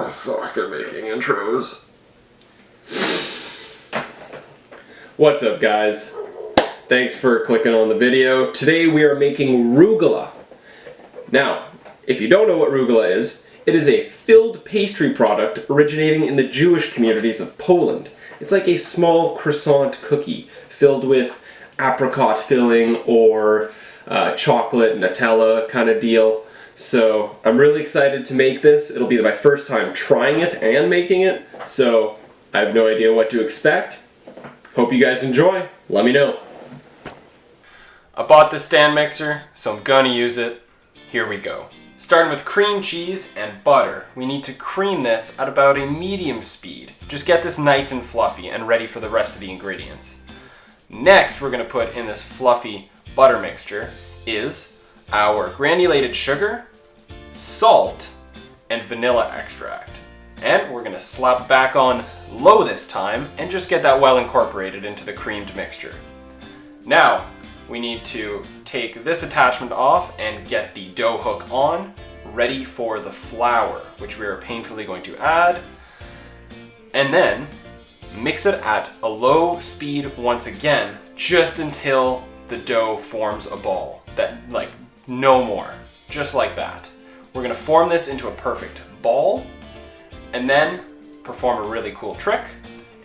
I suck at making intros. What's up, guys? Thanks for clicking on the video. Today we are making rugelach. Now, if you don't know what rugelach is, it is a filled pastry product originating in the Jewish communities of Poland. It's like a small croissant cookie filled with apricot filling or chocolate Nutella kind of deal. So I'm really excited to make this. It'll be my first time trying it and making it, so I have no idea what to expect. Hope you guys enjoy. Let me know. I bought this stand mixer, so I'm gonna use it. Here we go. Starting with cream cheese and butter. We need to cream this at about a medium speed. Just get this nice and fluffy and ready for the rest of the ingredients. Next, we're gonna put in this fluffy butter mixture is our granulated sugar, salt, and vanilla extract. And we're gonna slap back on low this time and just get that well incorporated into the creamed mixture. Now, we need to take this attachment off and get the dough hook on, ready for the flour, which we are painfully going to add. And then mix it at a low speed once again, just until the dough forms a ball. No more, just like that. We're gonna form this into a perfect ball, and then perform a really cool trick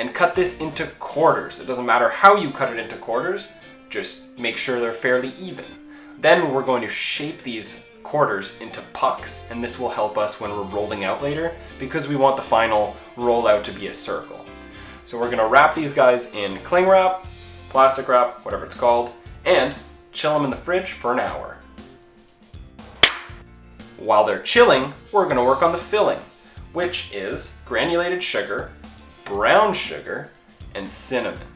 and cut this into quarters. It doesn't matter how you cut it into quarters, just make sure they're fairly even. Then we're going to shape these quarters into pucks, and this will help us when we're rolling out later because we want the final rollout to be a circle. So we're gonna wrap these guys in cling wrap, plastic wrap, whatever it's called, and chill them in the fridge for an hour. While they're chilling, we're gonna work on the filling, which is granulated sugar, brown sugar, and cinnamon.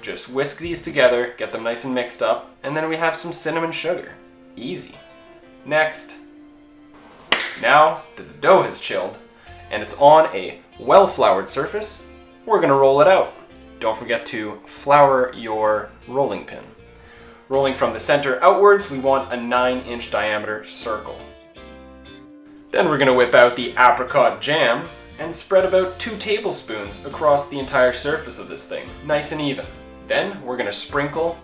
Just whisk these together, get them nice and mixed up, and then we have some cinnamon sugar. Easy. Next, now that the dough has chilled and it's on a well-floured surface, we're gonna roll it out. Don't forget to flour your rolling pin. Rolling from the center outwards, we want a 9-inch diameter circle. Then we're gonna whip out the apricot jam and spread about 2 tablespoons across the entire surface of this thing, nice and even. Then we're gonna sprinkle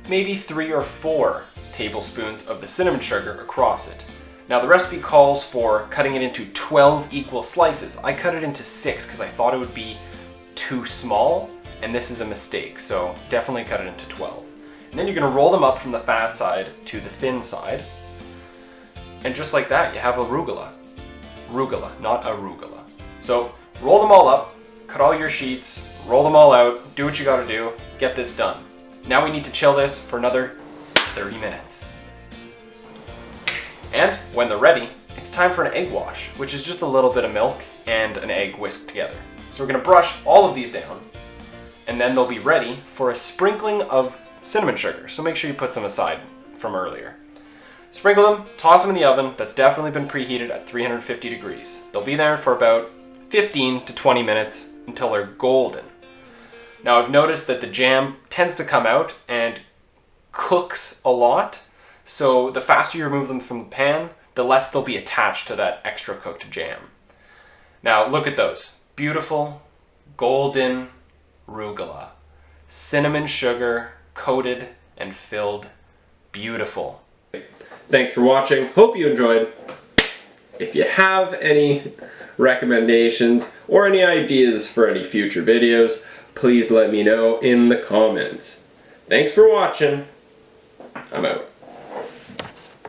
maybe 3 or 4 tablespoons of the cinnamon sugar across it. Now the recipe calls for cutting it into 12 equal slices. I cut it into 6 because I thought it would be too small, and this is a mistake, so definitely cut it into 12. And then you're gonna roll them up from the fat side to the thin side. And just like that, you have a rugelach. Rugelach, not arugula. So roll them all up, cut all your sheets, roll them all out, do what you gotta do, get this done. Now we need to chill this for another 30 minutes. And when they're ready, it's time for an egg wash, which is just a little bit of milk and an egg whisked together. So we're gonna brush all of these down, and then they'll be ready for a sprinkling of cinnamon sugar. So make sure you put some aside from earlier. Sprinkle them, toss them in the oven that's definitely been preheated at 350 degrees. They'll be there for about 15 to 20 minutes until they're golden. Now I've noticed that the jam tends to come out and cooks a lot, so the faster you remove them from the pan, the less they'll be attached to that extra cooked jam. Now look at those. Beautiful, golden rugelach. Cinnamon sugar, coated and filled. Beautiful. Thanks for watching. Hope you enjoyed. If you have any recommendations or any ideas for any future videos, please let me know in the comments. Thanks for watching. I'm out.